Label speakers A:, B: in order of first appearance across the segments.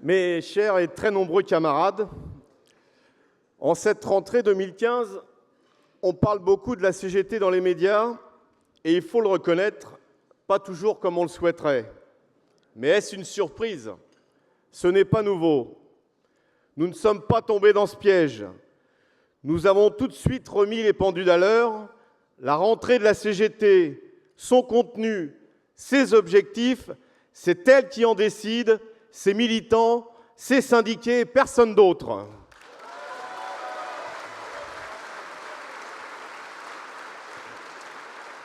A: Mes chers et très nombreux camarades, en cette rentrée 2015, on parle beaucoup de la CGT dans les médias et il faut le reconnaître, pas toujours comme on le souhaiterait. Mais est-ce une surprise? Ce n'est pas nouveau. Nous ne sommes pas tombés dans ce piège. Nous avons tout de suite remis les pendules à l'heure. La rentrée de la CGT, son contenu, ses objectifs, c'est elle qui en décide, ses militants, ses syndiqués, personne d'autre.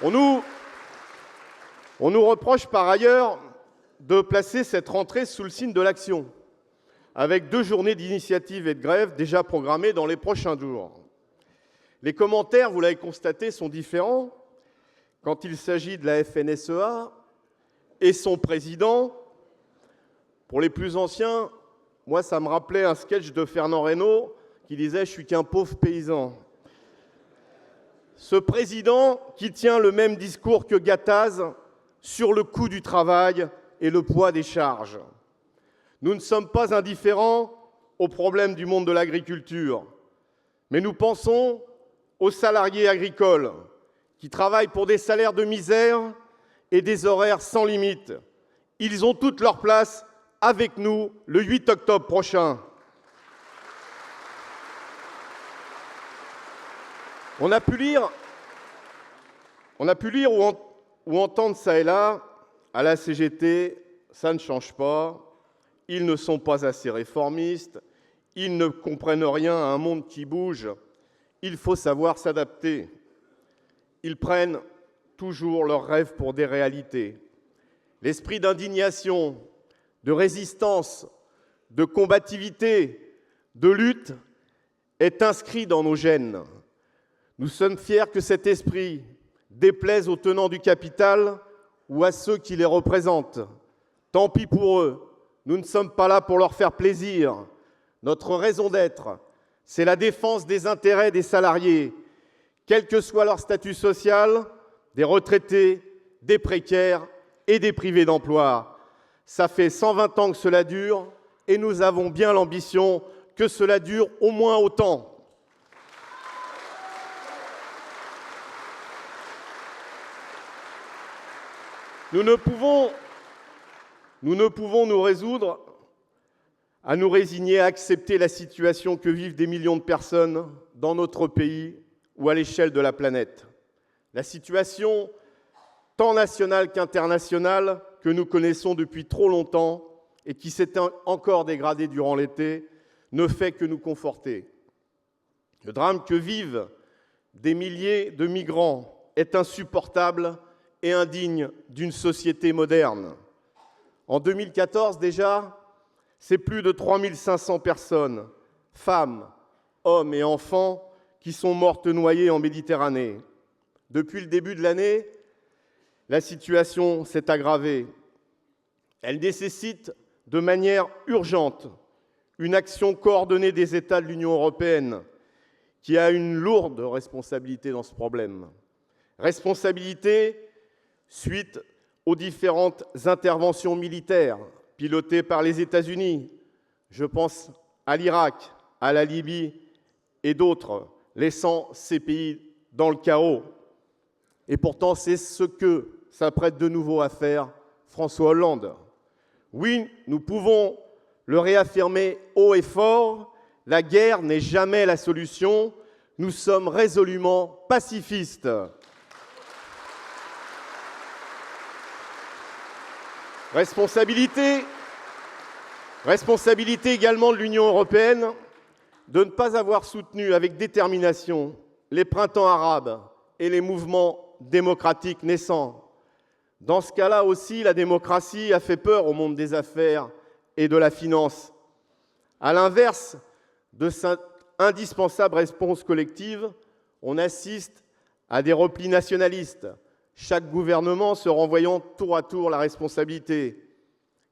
A: On nous reproche par ailleurs de placer cette rentrée sous le signe de l'action, avec 2 journées d'initiative et de grève déjà programmées dans les prochains jours. Les commentaires, vous l'avez constaté, sont différents quand il s'agit de la FNSEA et son président. Pour les plus anciens, moi, ça me rappelait un sketch de Fernand Reynaud qui disait « Je suis qu'un pauvre paysan ». Ce président qui tient le même discours que Gattaz sur le coût du travail et le poids des charges. Nous ne sommes pas indifférents aux problèmes du monde de l'agriculture, mais nous pensons aux salariés agricoles qui travaillent pour des salaires de misère et des horaires sans limite. Ils ont toute leur place avec nous le 8 octobre prochain. On a pu lire ou entendre ça et là, à la CGT, ça ne change pas, ils ne sont pas assez réformistes, ils ne comprennent rien à un monde qui bouge, il faut savoir s'adapter. Ils prennent toujours leurs rêves pour des réalités. L'esprit d'indignation, de résistance, de combativité, de lutte est inscrit dans nos gènes. Nous sommes fiers que cet esprit déplaise aux tenants du capital ou à ceux qui les représentent. Tant pis pour eux, nous ne sommes pas là pour leur faire plaisir. Notre raison d'être, c'est la défense des intérêts des salariés, quel que soit leur statut social, des retraités, des précaires et des privés d'emploi. Ça fait 120 ans que cela dure et nous avons bien l'ambition que cela dure au moins autant. Nous ne pouvons nous résoudre à nous résigner à accepter la situation que vivent des millions de personnes dans notre pays ou à l'échelle de la planète. La situation, tant nationale qu'internationale, que nous connaissons depuis trop longtemps et qui s'est encore dégradée durant l'été, ne fait que nous conforter. Le drame que vivent des milliers de migrants est insupportable et indigne d'une société moderne. En 2014 déjà, c'est plus de 3500 personnes, femmes, hommes et enfants, qui sont mortes noyées en Méditerranée. Depuis le début de l'année, la situation s'est aggravée. Elle nécessite de manière urgente une action coordonnée des États de l'Union européenne, qui a une lourde responsabilité dans ce problème. Responsabilité suite aux différentes interventions militaires pilotées par les États-Unis. Je pense à l'Irak, à la Libye et d'autres, laissant ces pays dans le chaos. Et pourtant, c'est ce que s'apprête de nouveau à faire François Hollande. Oui, nous pouvons le réaffirmer haut et fort, la guerre n'est jamais la solution. Nous sommes résolument pacifistes. Responsabilité également de l'Union européenne de ne pas avoir soutenu avec détermination les printemps arabes et les mouvements démocratiques naissants. Dans ce cas-là aussi, la démocratie a fait peur au monde des affaires et de la finance. À l'inverse de cette indispensable réponse collective, on assiste à des replis nationalistes, chaque gouvernement se renvoyant tour à tour la responsabilité.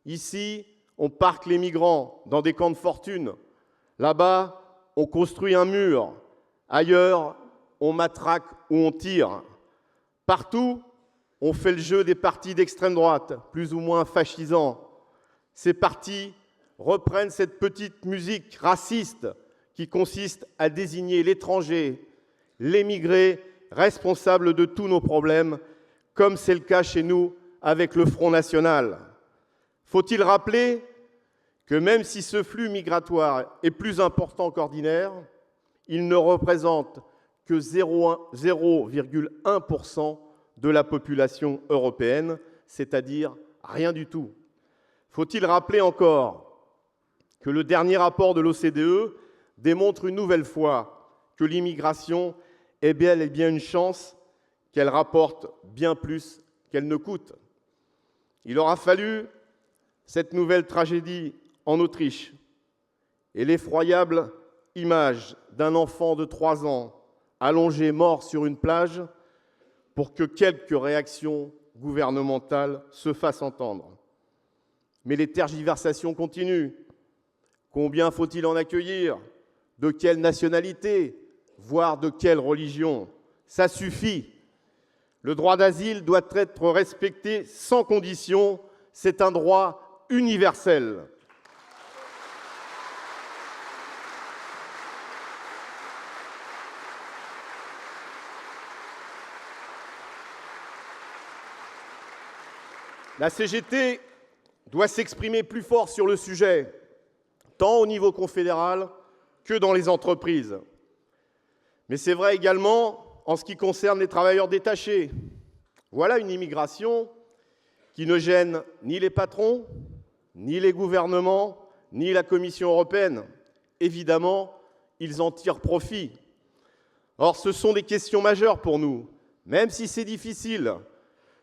A: Ici, on parque les migrants dans des camps de fortune. Là-bas, on construit un mur. Ailleurs, on matraque ou on tire. Partout, on fait le jeu des partis d'extrême droite, plus ou moins fascisants. Ces partis reprennent cette petite musique raciste qui consiste à désigner l'étranger, l'émigré, responsable de tous nos problèmes, comme c'est le cas chez nous avec le Front National. Faut-il rappeler que même si ce flux migratoire est plus important qu'ordinaire, il ne représente que 0,1% de la population européenne, c'est-à-dire rien du tout. Faut-il rappeler encore que le dernier rapport de l'OCDE démontre une nouvelle fois que l'immigration est bel et bien une chance, qu'elle rapporte bien plus qu'elle ne coûte. Il aura fallu cette nouvelle tragédie en Autriche et l'effroyable image d'un enfant de 3 ans allongé mort sur une plage pour que quelques réactions gouvernementales se fassent entendre. Mais les tergiversations continuent. Combien faut-il en accueillir? De quelle nationalité? Voire de quelle religion? Ça suffit. Le droit d'asile doit être respecté sans condition. C'est un droit universel. La CGT doit s'exprimer plus fort sur le sujet, tant au niveau confédéral que dans les entreprises. Mais c'est vrai également en ce qui concerne les travailleurs détachés. Voilà une immigration qui ne gêne ni les patrons, ni les gouvernements, ni la Commission européenne. Évidemment, ils en tirent profit. Or, ce sont des questions majeures pour nous, même si c'est difficile.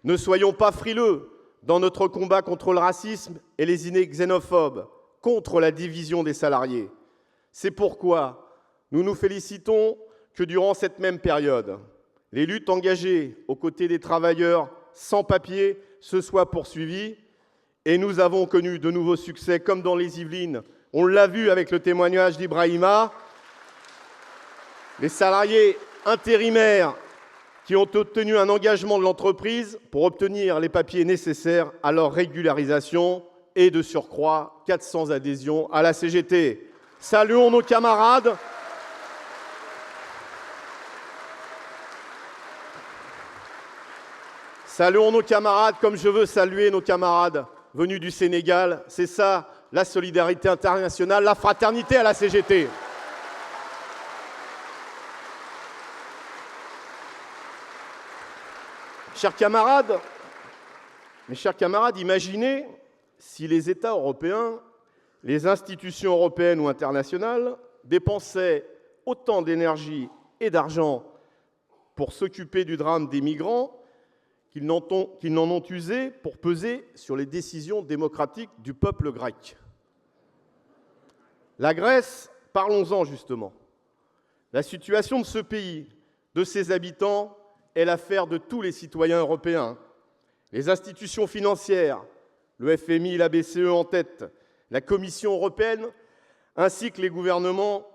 A: Ne soyons pas frileux dans notre combat contre le racisme et les idées xénophobes, contre la division des salariés. C'est pourquoi nous nous félicitons que durant cette même période, les luttes engagées aux côtés des travailleurs sans papier se soient poursuivies et nous avons connu de nouveaux succès comme dans les Yvelines. On l'a vu avec le témoignage d'Ibrahima. Les salariés intérimaires qui ont obtenu un engagement de l'entreprise pour obtenir les papiers nécessaires à leur régularisation et de surcroît 400 adhésions à la CGT. Saluons nos camarades. Saluons nos camarades comme je veux saluer nos camarades venus du Sénégal. C'est ça, la solidarité internationale, la fraternité à la CGT. Mes chers camarades, imaginez si les États européens, les institutions européennes ou internationales dépensaient autant d'énergie et d'argent pour s'occuper du drame des migrants qu'ils n'en ont usé pour peser sur les décisions démocratiques du peuple grec. La Grèce, parlons-en justement. La situation de ce pays, de ses habitants, est l'affaire de tous les citoyens européens. Les institutions financières, le FMI et la BCE en tête, la Commission européenne, ainsi que les gouvernements,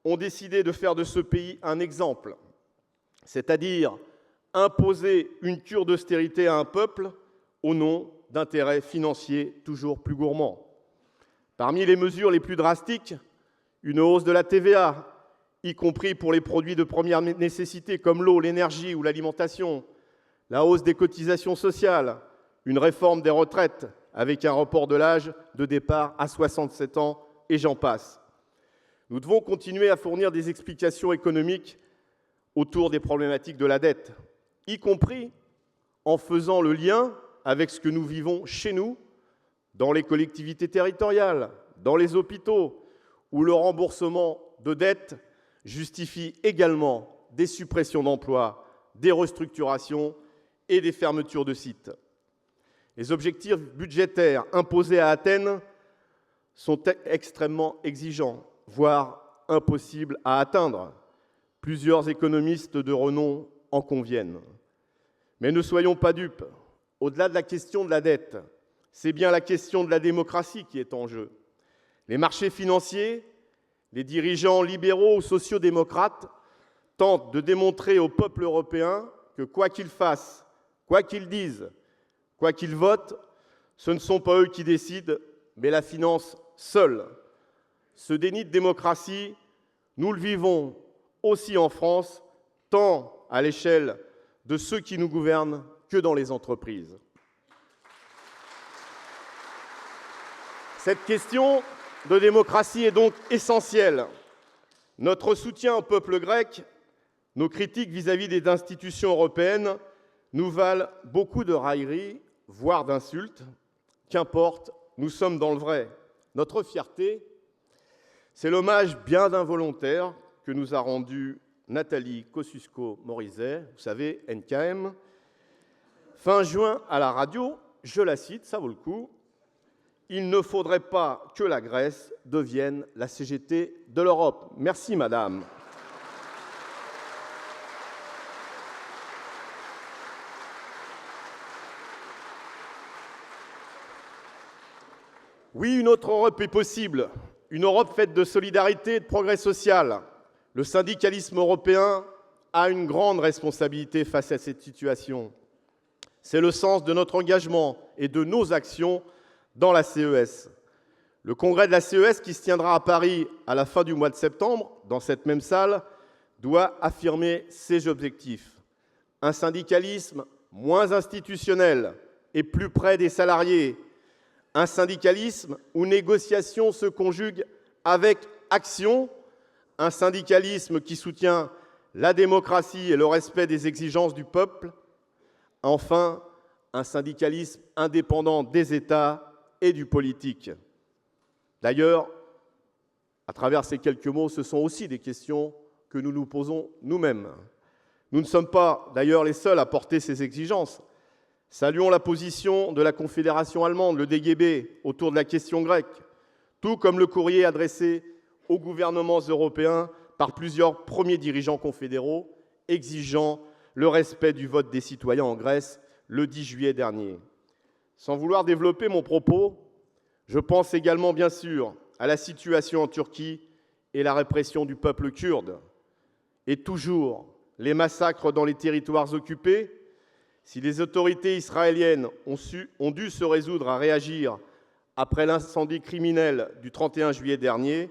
A: ont décidé de faire de ce pays un exemple, c'est-à-dire imposer une cure d'austérité à un peuple au nom d'intérêts financiers toujours plus gourmands. Parmi les mesures les plus drastiques, une hausse de la TVA, y compris pour les produits de première nécessité comme l'eau, l'énergie ou l'alimentation, la hausse des cotisations sociales, une réforme des retraites avec un report de l'âge de départ à 67 ans, et j'en passe. Nous devons continuer à fournir des explications économiques autour des problématiques de la dette, y compris en faisant le lien avec ce que nous vivons chez nous, dans les collectivités territoriales, dans les hôpitaux, où le remboursement de dettes justifie également des suppressions d'emplois, des restructurations et des fermetures de sites. Les objectifs budgétaires imposés à Athènes sont extrêmement exigeants, voire impossibles à atteindre. Plusieurs économistes de renom en conviennent. Mais ne soyons pas dupes. Au-delà de la question de la dette, c'est bien la question de la démocratie qui est en jeu. Les marchés financiers, les dirigeants libéraux ou sociaux-démocrates tentent de démontrer au peuple européen que quoi qu'ils fassent, quoi qu'ils disent, quoi qu'ils votent, ce ne sont pas eux qui décident, mais la finance seul. Ce déni de démocratie, nous le vivons aussi en France, tant à l'échelle de ceux qui nous gouvernent que dans les entreprises. Cette question de démocratie est donc essentielle. Notre soutien au peuple grec, nos critiques vis-à-vis des institutions européennes nous valent beaucoup de railleries, voire d'insultes. Qu'importe, nous sommes dans le vrai. Notre fierté, c'est l'hommage bien involontaire que nous a rendu Nathalie Kosciusko-Morizet, vous savez, NKM, fin juin à la radio, je la cite, ça vaut le coup, « Il ne faudrait pas que la Grèce devienne la CGT de l'Europe ». Merci, madame. Oui, une autre Europe est possible, une Europe faite de solidarité et de progrès social. Le syndicalisme européen a une grande responsabilité face à cette situation. C'est le sens de notre engagement et de nos actions dans la CES. Le congrès de la CES, qui se tiendra à Paris à la fin du mois de septembre, dans cette même salle, doit affirmer ces objectifs. Un syndicalisme moins institutionnel et plus près des salariés. Un syndicalisme où négociation se conjugue avec action. Un syndicalisme qui soutient la démocratie et le respect des exigences du peuple. Enfin, un syndicalisme indépendant des États et du politique. D'ailleurs, à travers ces quelques mots, ce sont aussi des questions que nous nous posons nous-mêmes. Nous ne sommes pas d'ailleurs les seuls à porter ces exigences. Saluons la position de la Confédération allemande, le DGB, autour de la question grecque, tout comme le courrier adressé aux gouvernements européens par plusieurs premiers dirigeants confédéraux exigeant le respect du vote des citoyens en Grèce le 10 juillet dernier. Sans vouloir développer mon propos, je pense également bien sûr à la situation en Turquie et la répression du peuple kurde. Et toujours les massacres dans les territoires occupés. Si les autorités israéliennes ont dû se résoudre à réagir après l'incendie criminel du 31 juillet dernier,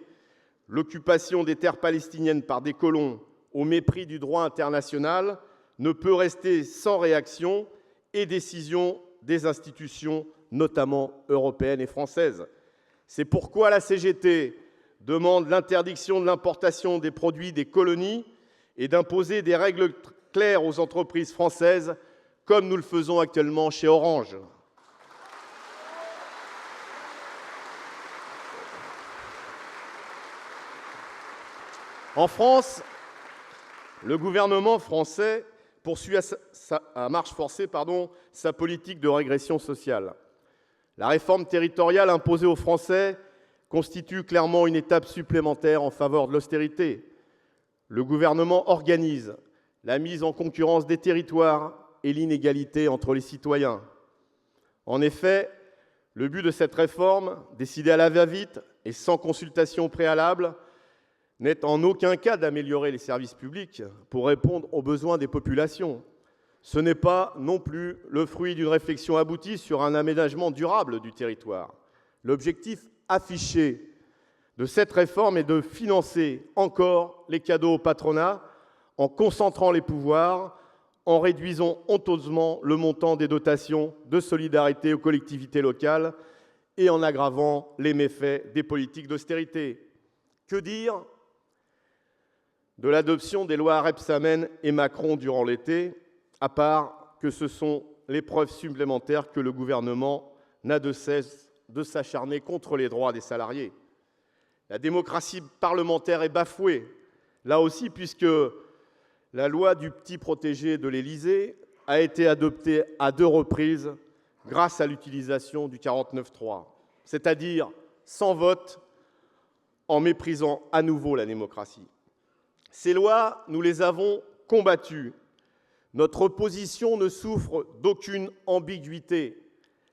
A: l'occupation des terres palestiniennes par des colons au mépris du droit international ne peut rester sans réaction et décision des institutions, notamment européennes et françaises. C'est pourquoi la CGT demande l'interdiction de l'importation des produits des colonies et d'imposer des règles claires aux entreprises françaises, comme nous le faisons actuellement chez Orange. En France, le gouvernement français poursuit à marche forcée sa politique de régression sociale. La réforme territoriale imposée aux Français constitue clairement une étape supplémentaire en faveur de l'austérité. Le gouvernement organise la mise en concurrence des territoires et l'inégalité entre les citoyens. En effet, le but de cette réforme, décidée à la va-vite et sans consultation préalable, n'est en aucun cas d'améliorer les services publics pour répondre aux besoins des populations. Ce n'est pas non plus le fruit d'une réflexion aboutie sur un aménagement durable du territoire. L'objectif affiché de cette réforme est de financer encore les cadeaux au patronat en concentrant les pouvoirs, en réduisant honteusement le montant des dotations de solidarité aux collectivités locales et en aggravant les méfaits des politiques d'austérité. Que dire de l'adoption des lois Rebsamen et Macron durant l'été, à part que ce sont les preuves supplémentaires que le gouvernement n'a de cesse de s'acharner contre les droits des salariés. La démocratie parlementaire est bafouée, là aussi, puisque la loi du petit protégé de l'Élysée a été adoptée à 2 reprises grâce à l'utilisation du 49.3, c'est-à-dire sans vote, en méprisant à nouveau la démocratie. Ces lois, nous les avons combattues. Notre opposition ne souffre d'aucune ambiguïté.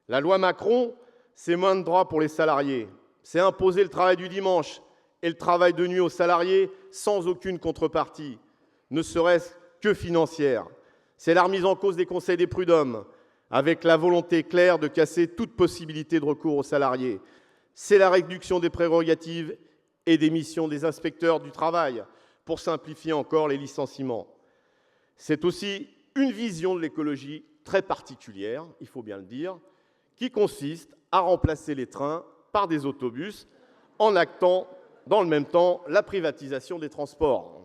A: La loi Macron, c'est moins de droits pour les salariés. C'est imposer le travail du dimanche et le travail de nuit aux salariés sans aucune contrepartie, ne serait-ce que financière. C'est la remise en cause des conseils des prud'hommes, avec la volonté claire de casser toute possibilité de recours aux salariés. c'est la réduction des prérogatives et des missions des inspecteurs du travail, pour simplifier encore les licenciements. C'est aussi une vision de l'écologie très particulière, il faut bien le dire, qui consiste à remplacer les trains par des autobus en actant dans le même temps la privatisation des transports.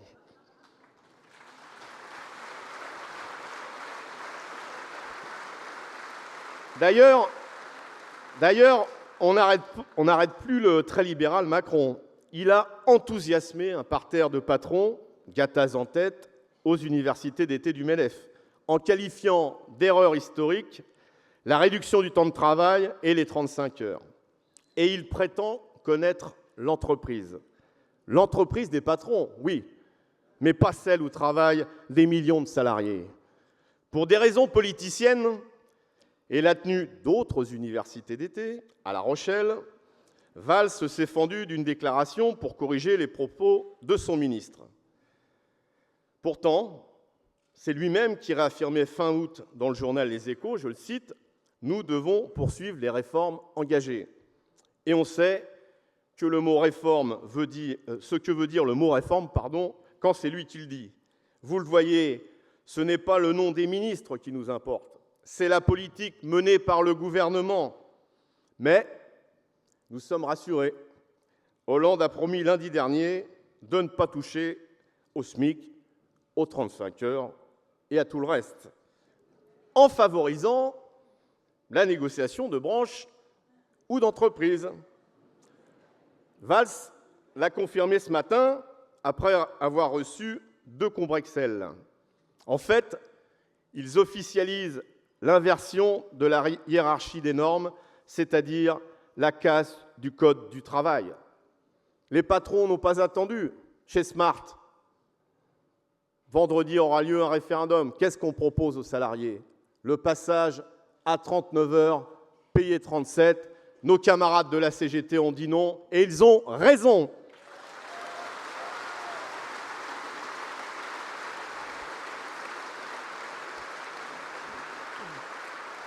A: D'ailleurs, on n'arrête plus le très libéral Macron. Il a enthousiasmé un parterre de patrons, Gattaz en tête, aux universités d'été du MEDEF, en qualifiant d'erreur historique la réduction du temps de travail et les 35 heures. Et il prétend connaître l'entreprise. L'entreprise des patrons, oui, mais pas celle où travaillent des millions de salariés. Pour des raisons politiciennes et la tenue d'autres universités d'été, à La Rochelle, Valls s'est fendu d'une déclaration pour corriger les propos de son ministre. Pourtant, c'est lui-même qui réaffirmait fin août dans le journal Les Échos, je le cite, « Nous devons poursuivre les réformes engagées ». Et on sait que le mot réforme ce que veut dire le mot réforme, quand c'est lui qui le dit. Vous le voyez, ce n'est pas le nom des ministres qui nous importe, c'est la politique menée par le gouvernement. Mais nous sommes rassurés. Hollande a promis lundi dernier de ne pas toucher au SMIC, aux 35 heures et à tout le reste, en favorisant la négociation de branche ou d'entreprise. Valls l'a confirmé ce matin après avoir reçu 2 Combrexel. En fait, ils officialisent l'inversion de la hiérarchie des normes, c'est-à-dire la casse du code du travail. Les patrons n'ont pas attendu chez Smart. Vendredi aura lieu un référendum. Qu'est-ce qu'on propose aux salariés? Le passage à 39 heures, payé 37. Nos camarades de la CGT ont dit non, et ils ont raison.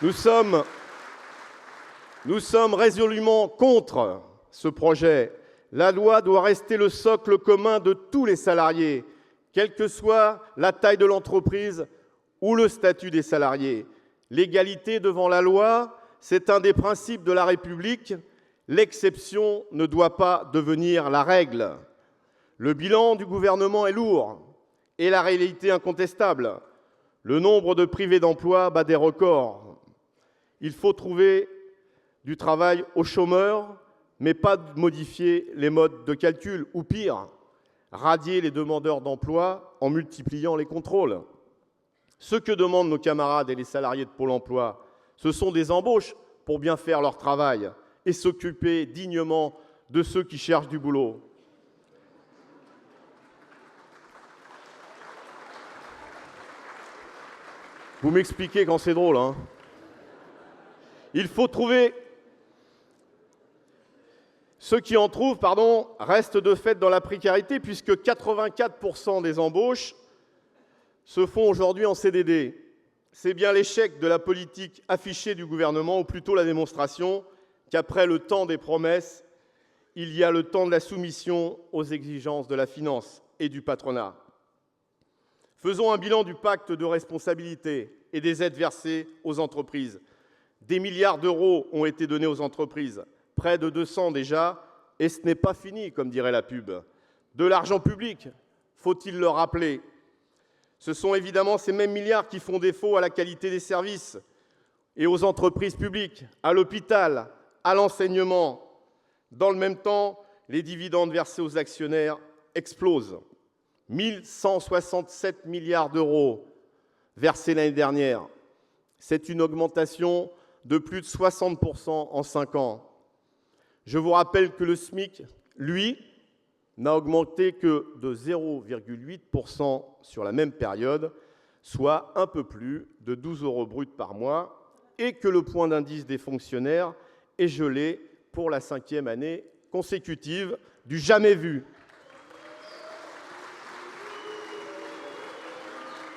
A: Nous sommes résolument contre ce projet. La loi doit rester le socle commun de tous les salariés, quelle que soit la taille de l'entreprise ou le statut des salariés. L'égalité devant la loi, c'est un des principes de la République. L'exception ne doit pas devenir la règle. Le bilan du gouvernement est lourd et la réalité incontestable. Le nombre de privés d'emploi bat des records. Il faut trouver du travail aux chômeurs, mais pas modifier les modes de calcul, ou pire, radier les demandeurs d'emploi en multipliant les contrôles. Ce que demandent nos camarades et les salariés de Pôle emploi, ce sont des embauches pour bien faire leur travail et s'occuper dignement de ceux qui cherchent du boulot. Vous m'expliquez quand c'est drôle, hein? Il faut trouver... Ceux qui en trouvent, restent de fait dans la précarité, puisque 84% des embauches se font aujourd'hui en CDD. C'est bien l'échec de la politique affichée du gouvernement, ou plutôt la démonstration qu'après le temps des promesses, il y a le temps de la soumission aux exigences de la finance et du patronat. Faisons un bilan du pacte de responsabilité et des aides versées aux entreprises. Des milliards d'euros ont été donnés aux entreprises, près de 200 déjà, et ce n'est pas fini, comme dirait la pub. De l'argent public, faut-il le rappeler. Ce sont évidemment ces mêmes milliards qui font défaut à la qualité des services et aux entreprises publiques, à l'hôpital, à l'enseignement. Dans le même temps, les dividendes versés aux actionnaires explosent. 1 167 milliards d'euros versés l'année dernière. C'est une augmentation de plus de 60% en 5 ans. Je vous rappelle que le SMIC, lui, n'a augmenté que de 0,8% sur la même période, soit un peu plus de 12 € bruts par mois, et que le point d'indice des fonctionnaires est gelé pour la 5e année consécutive, du jamais vu.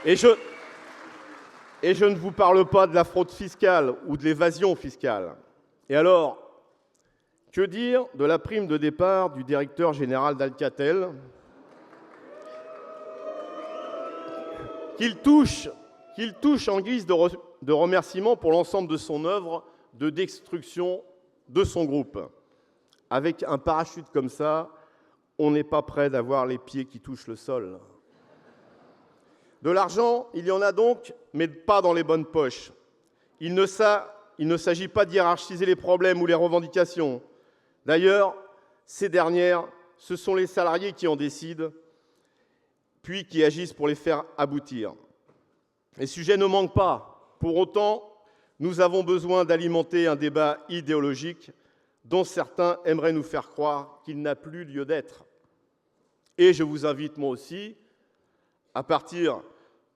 A: Et je ne vous parle pas de la fraude fiscale ou de l'évasion fiscale. Et alors, Que dire de la prime de départ du directeur général d'Alcatel qu'il touche en guise de remerciement pour l'ensemble de son œuvre de destruction de son groupe. Avec un parachute comme ça, on n'est pas prêt d'avoir les pieds qui touchent le sol. De l'argent, il y en a donc, mais pas dans les bonnes poches. Il ne s'agit pas de hiérarchiser les problèmes ou les revendications. D'ailleurs, ces dernières, ce sont les salariés qui en décident, puis qui agissent pour les faire aboutir. Les sujets ne manquent pas. Pour autant, nous avons besoin d'alimenter un débat idéologique dont certains aimeraient nous faire croire qu'il n'a plus lieu d'être. Et je vous invite, moi aussi, à partir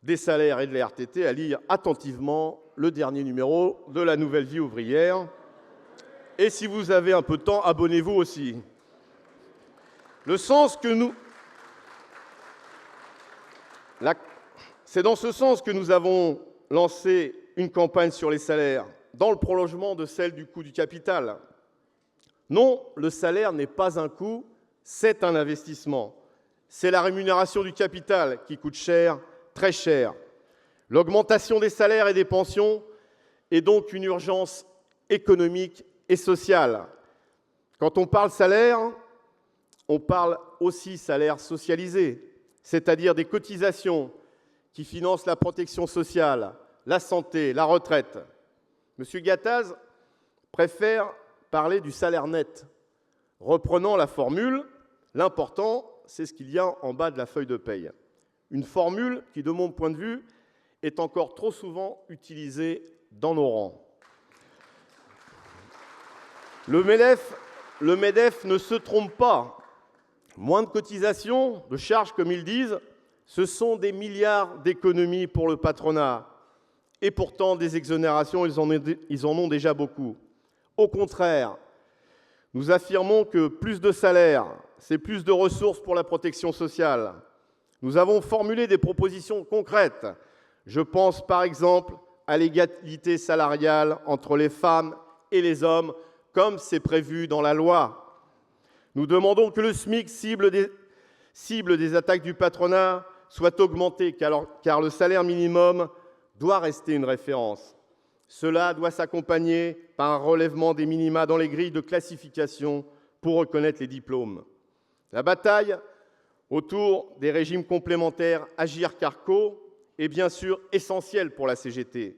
A: des salaires et de la RTT, à lire attentivement le dernier numéro de la Nouvelle Vie ouvrière. Et si vous avez un peu de temps, abonnez-vous aussi. C'est dans ce sens que nous avons lancé une campagne sur les salaires, dans le prolongement de celle du coût du capital. Non, le salaire n'est pas un coût, c'est un investissement. C'est la rémunération du capital qui coûte cher, très cher. L'augmentation des salaires et des pensions est donc une urgence économique et sociale. Quand on parle salaire, on parle aussi salaire socialisé, c'est-à-dire des cotisations qui financent la protection sociale, la santé, la retraite. M. Gattaz préfère parler du salaire net. Reprenant la formule, l'important, c'est ce qu'il y a en bas de la feuille de paye. Une formule qui, de mon point de vue, est encore trop souvent utilisée dans nos rangs. Le MEDEF ne se trompe pas. Moins de cotisations, de charges, comme ils disent, ce sont des milliards d'économies pour le patronat. Et pourtant, des exonérations, ils en ont déjà beaucoup. Au contraire, nous affirmons que plus de salaire, c'est plus de ressources pour la protection sociale. Nous avons formulé des propositions concrètes. Je pense par exemple à l'égalité salariale entre les femmes et les hommes, comme c'est prévu dans la loi. Nous demandons que le SMIC, cible des attaques du patronat, soit augmenté, car le salaire minimum doit rester une référence. Cela doit s'accompagner par un relèvement des minima dans les grilles de classification pour reconnaître les diplômes. La bataille autour des régimes complémentaires Agirc-Arrco est bien sûr essentielle pour la CGT.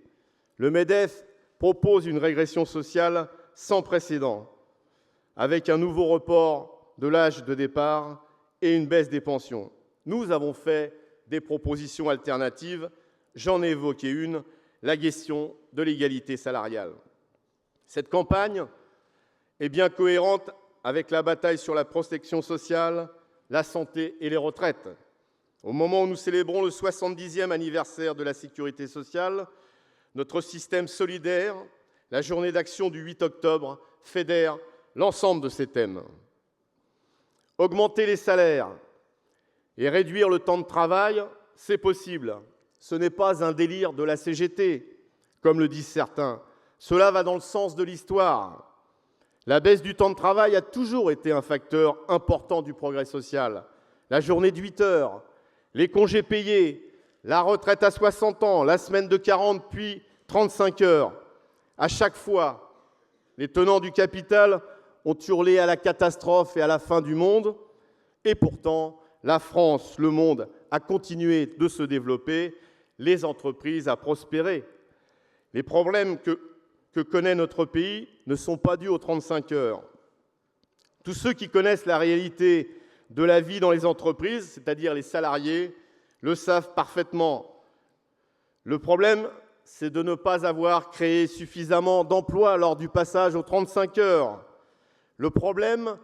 A: Le MEDEF propose une régression sociale sans précédent, avec un nouveau report de l'âge de départ et une baisse des pensions. Nous avons fait des propositions alternatives, j'en ai évoqué une, la question de l'égalité salariale. Cette campagne est bien cohérente avec la bataille sur la protection sociale, la santé et les retraites. Au moment où nous célébrons le 70e anniversaire de la sécurité sociale, notre système solidaire, la journée d'action du 8 octobre, fédère l'ensemble de ces thèmes. Augmenter les salaires et réduire le temps de travail, c'est possible. Ce n'est pas un délire de la CGT, comme le disent certains. Cela va dans le sens de l'histoire. La baisse du temps de travail a toujours été un facteur important du progrès social. La journée de 8 heures, les congés payés, la retraite à 60 ans, la semaine de 40 puis 35 heures. À chaque fois, les tenants du capital ont hurlé à la catastrophe et à la fin du monde. Et pourtant, la France, le monde, a continué de se développer, les entreprises à prospérer. Les problèmes que connaît notre pays ne sont pas dus aux 35 heures. Tous ceux qui connaissent la réalité de la vie dans les entreprises, c'est-à-dire les salariés, le savent parfaitement. Le problème, c'est de ne pas avoir créé suffisamment d'emplois lors du passage aux 35 heures. Le problème,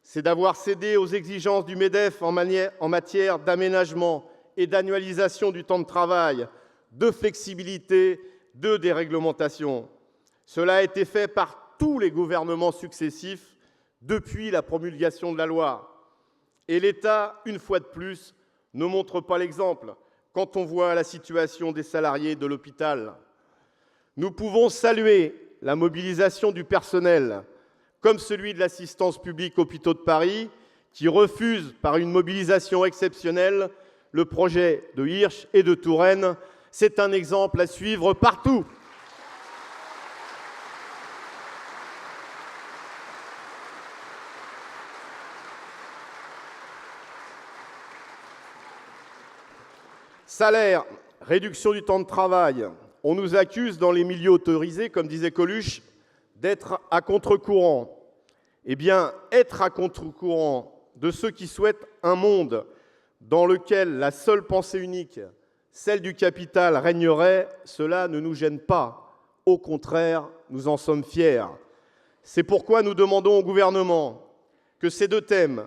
A: c'est d'avoir cédé aux exigences du MEDEF en matière d'aménagement et d'annualisation du temps de travail, de flexibilité, de déréglementation. Cela a été fait par tous les gouvernements successifs depuis la promulgation de la loi. Et l'État, une fois de plus, ne montre pas l'exemple quand on voit la situation des salariés de l'hôpital. Nous pouvons saluer la mobilisation du personnel comme celui de l'Assistance publique Hôpitaux de Paris, qui refuse par une mobilisation exceptionnelle le projet de Hirsch et de Touraine. C'est un exemple à suivre partout. Salaire, réduction du temps de travail. On nous accuse dans les milieux autorisés, comme disait Coluche, d'être à contre-courant. Eh bien, être à contre-courant de ceux qui souhaitent un monde dans lequel la seule pensée unique, celle du capital, régnerait, cela ne nous gêne pas. Au contraire, nous en sommes fiers. C'est pourquoi nous demandons au gouvernement que ces deux thèmes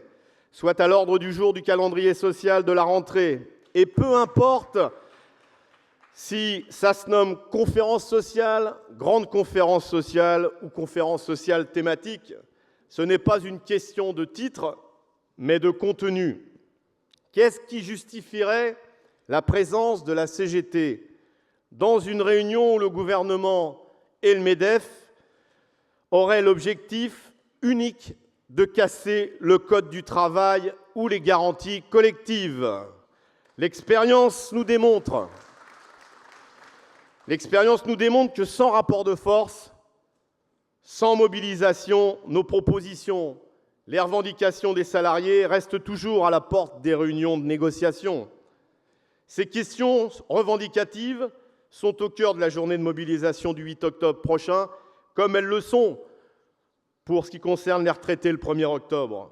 A: soient à l'ordre du jour du calendrier social de la rentrée. Et peu importe si ça se nomme conférence sociale, grande conférence sociale ou conférence sociale thématique, ce n'est pas une question de titre, mais de contenu. Qu'est-ce qui justifierait la présence de la CGT dans une réunion où le gouvernement et le MEDEF auraient l'objectif unique de casser le code du travail ou les garanties collectives? L'expérience nous démontre que sans rapport de force, sans mobilisation, nos propositions, les revendications des salariés restent toujours à la porte des réunions de négociation. Ces questions revendicatives sont au cœur de la journée de mobilisation du 8 octobre prochain, comme elles le sont pour ce qui concerne les retraités le 1er octobre.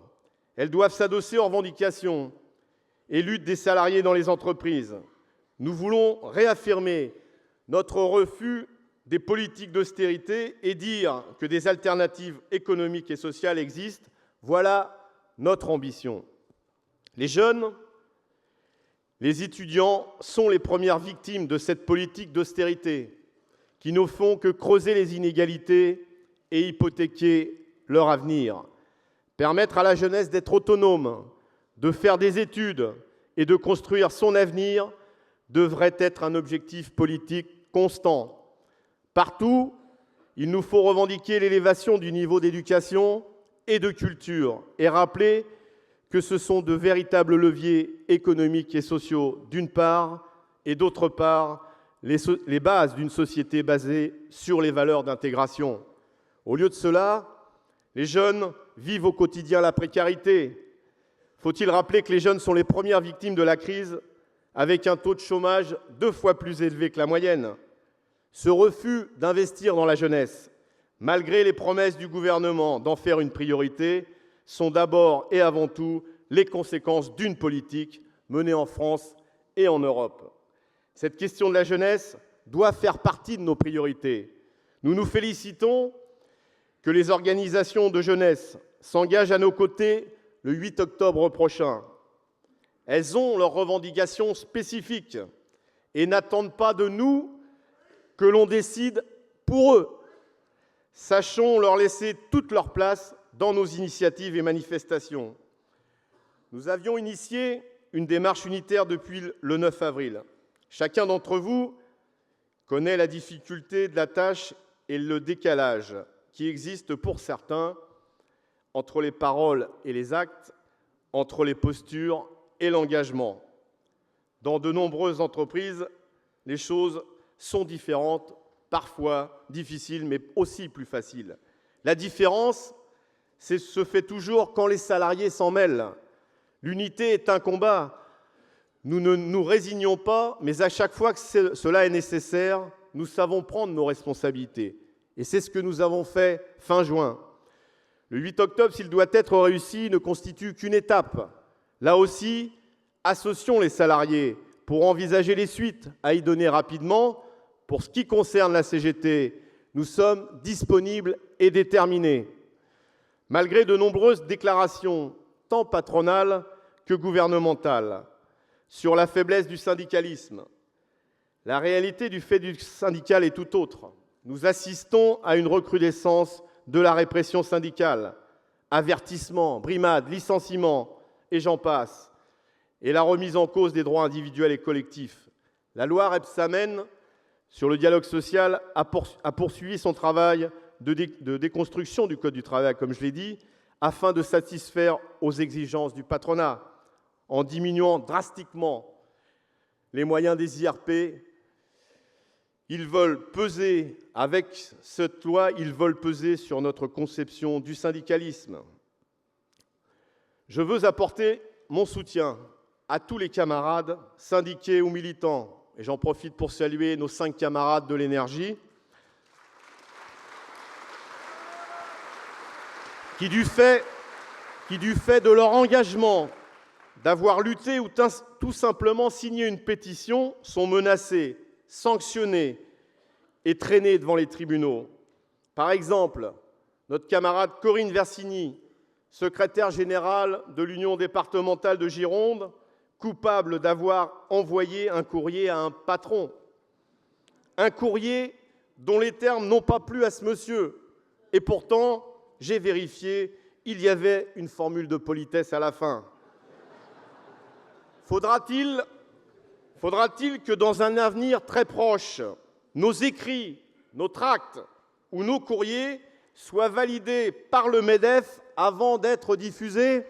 A: Elles doivent s'adosser aux revendications et lutte des salariés dans les entreprises. Nous voulons réaffirmer notre refus des politiques d'austérité et dire que des alternatives économiques et sociales existent. Voilà notre ambition. Les jeunes, les étudiants sont les premières victimes de cette politique d'austérité qui ne font que creuser les inégalités et hypothéquer leur avenir. Permettre à la jeunesse d'être autonome, de faire des études et de construire son avenir devrait être un objectif politique constant. Partout, il nous faut revendiquer l'élévation du niveau d'éducation et de culture et rappeler que ce sont de véritables leviers économiques et sociaux d'une part et d'autre part les bases d'une société basée sur les valeurs d'intégration. Au lieu de cela, les jeunes vivent au quotidien la précarité. Faut-il rappeler que les jeunes sont les premières victimes de la crise, avec un taux de chômage 2 fois plus élevé que la moyenne? Ce refus d'investir dans la jeunesse, malgré les promesses du gouvernement d'en faire une priorité, sont d'abord et avant tout les conséquences d'une politique menée en France et en Europe. Cette question de la jeunesse doit faire partie de nos priorités. Nous nous félicitons que les organisations de jeunesse s'engagent à nos côtés le 8 octobre prochain. Elles ont leurs revendications spécifiques et n'attendent pas de nous que l'on décide pour eux. Sachons leur laisser toute leur place dans nos initiatives et manifestations. Nous avions initié une démarche unitaire depuis le 9 avril. Chacun d'entre vous connaît la difficulté de la tâche et le décalage qui existe pour certains entre les paroles et les actes, entre les postures et l'engagement. Dans de nombreuses entreprises, les choses sont différentes, parfois difficiles, mais aussi plus faciles. La différence, se fait toujours quand les salariés s'en mêlent. L'unité est un combat. Nous ne nous résignons pas, mais à chaque fois que cela est nécessaire, nous savons prendre nos responsabilités. Et c'est ce que nous avons fait fin juin. Le 8 octobre, s'il doit être réussi, ne constitue qu'une étape. Là aussi, associons les salariés pour envisager les suites, à y donner rapidement. Pour ce qui concerne la CGT, nous sommes disponibles et déterminés. Malgré de nombreuses déclarations, tant patronales que gouvernementales, sur la faiblesse du syndicalisme, la réalité du fait du syndical est tout autre. Nous assistons à une recrudescence de la répression syndicale, avertissements, brimades, licenciements, et j'en passe, et la remise en cause des droits individuels et collectifs. La loi Rebsamen sur le dialogue social a poursuivi son travail de déconstruction du Code du travail, comme je l'ai dit, afin de satisfaire aux exigences du patronat, en diminuant drastiquement les moyens des IRP. Ils veulent peser, avec cette loi, ils veulent peser sur notre conception du syndicalisme. Je veux apporter mon soutien à tous les camarades, syndiqués ou militants, et j'en profite pour saluer nos 5 camarades de l'énergie, qui du fait de leur engagement d'avoir lutté ou tout simplement signé une pétition, sont menacés, sanctionnés et traînés devant les tribunaux. Par exemple, notre camarade Corinne Versini, secrétaire générale de l'Union départementale de Gironde, coupable d'avoir envoyé un courrier à un patron. Un courrier dont les termes n'ont pas plu à ce monsieur. Et pourtant, j'ai vérifié, il y avait une formule de politesse à la fin. Faudra-t-il que dans un avenir très proche, nos écrits, nos tracts ou nos courriers soient validés par le MEDEF avant d'être diffusés ?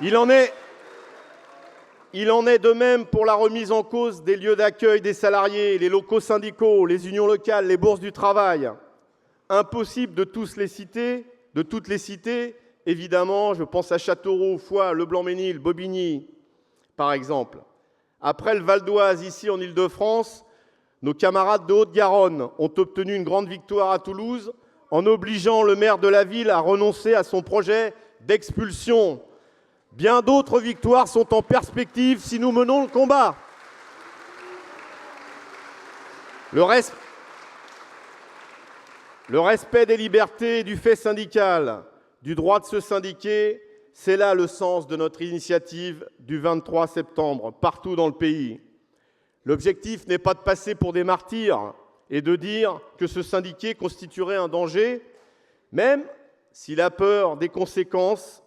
A: Il en est de même pour la remise en cause des lieux d'accueil des salariés, les locaux syndicaux, les unions locales, les bourses du travail. Impossible de toutes les citer, évidemment, je pense à Châteauroux, Foix, Le Blanc-Ménil, Bobigny, par exemple. Après le Val d'Oise, ici en Île-de-France, nos camarades de Haute-Garonne ont obtenu une grande victoire à Toulouse en obligeant le maire de la ville à renoncer à son projet d'expulsion. Bien d'autres victoires sont en perspective si nous menons le combat. Le respect des libertés et du fait syndical, du droit de se syndiquer, c'est là le sens de notre initiative du 23 septembre, partout dans le pays. L'objectif n'est pas de passer pour des martyrs et de dire que se syndiquer constituerait un danger, même si la peur des conséquences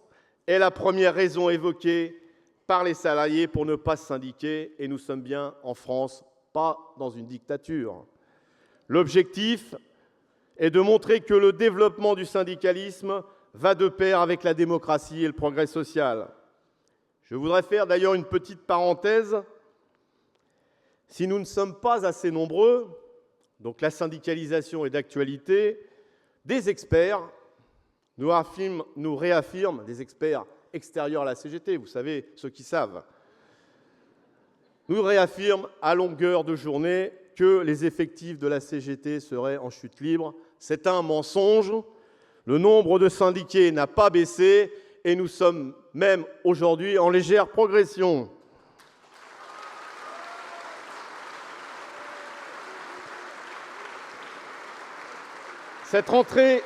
A: est la première raison évoquée par les salariés pour ne pas se syndiquer, et nous sommes bien en France, pas dans une dictature. L'objectif est de montrer que le développement du syndicalisme va de pair avec la démocratie et le progrès social. Je voudrais faire d'ailleurs une petite parenthèse. Si nous ne sommes pas assez nombreux, donc la syndicalisation est d'actualité, des experts nous réaffirment, des experts extérieurs à la CGT, vous savez, ceux qui savent, nous réaffirment à longueur de journée que les effectifs de la CGT seraient en chute libre. C'est un mensonge. Le nombre de syndiqués n'a pas baissé et nous sommes même aujourd'hui en légère progression. Cette rentrée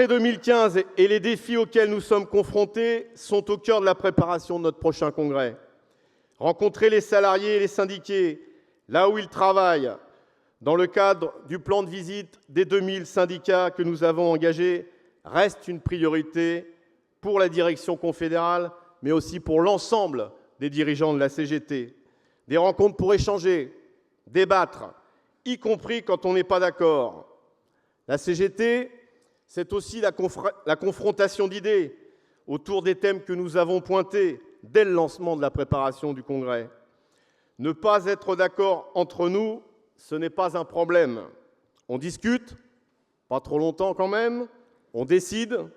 A: 2015 et les défis auxquels nous sommes confrontés sont au cœur de la préparation de notre prochain congrès. Rencontrer les salariés et les syndiqués là où ils travaillent, dans le cadre du plan de visite des 2000 syndicats que nous avons engagés, reste une priorité pour la direction confédérale, mais aussi pour l'ensemble des dirigeants de la CGT. Des rencontres pour échanger, débattre, y compris quand on n'est pas d'accord. La CGT, c'est aussi la confrontation d'idées autour des thèmes que nous avons pointés dès le lancement de la préparation du Congrès. Ne pas être d'accord entre nous, ce n'est pas un problème. On discute, pas trop longtemps quand même, on décide,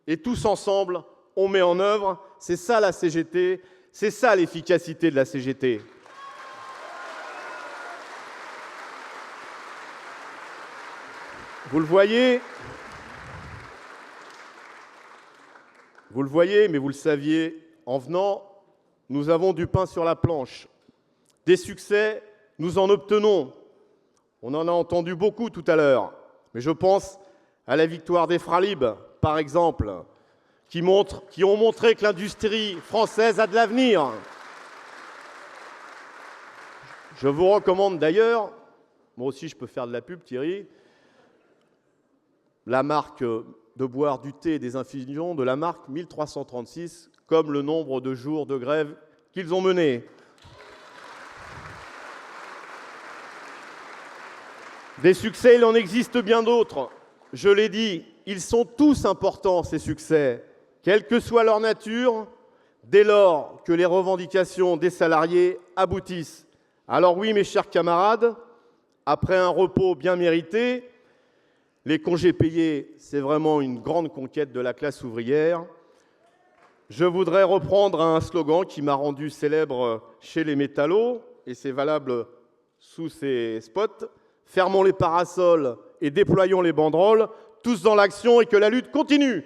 A: et tous ensemble, on met en œuvre. C'est ça la CGT, c'est ça l'efficacité de la CGT. Vous le voyez, mais vous le saviez, en venant, nous avons du pain sur la planche. Des succès, nous en obtenons. On en a entendu beaucoup tout à l'heure, mais je pense à la victoire des Fralib, par exemple, qui ont montré que l'industrie française a de l'avenir. Je vous recommande d'ailleurs, moi aussi je peux faire de la pub, Thierry, la marque de boire du thé et des infusions de la marque 1336, comme le nombre de jours de grève qu'ils ont menés. Des succès, il en existe bien d'autres. Je l'ai dit, ils sont tous importants, ces succès, quelle que soit leur nature, dès lors que les revendications des salariés aboutissent. Alors oui, mes chers camarades, après un repos bien mérité, les congés payés, c'est vraiment une grande conquête de la classe ouvrière. Je voudrais reprendre un slogan qui m'a rendu célèbre chez les métallos, et c'est valable sous ces spots. Fermons les parasols et déployons les banderoles, tous dans l'action et que la lutte continue.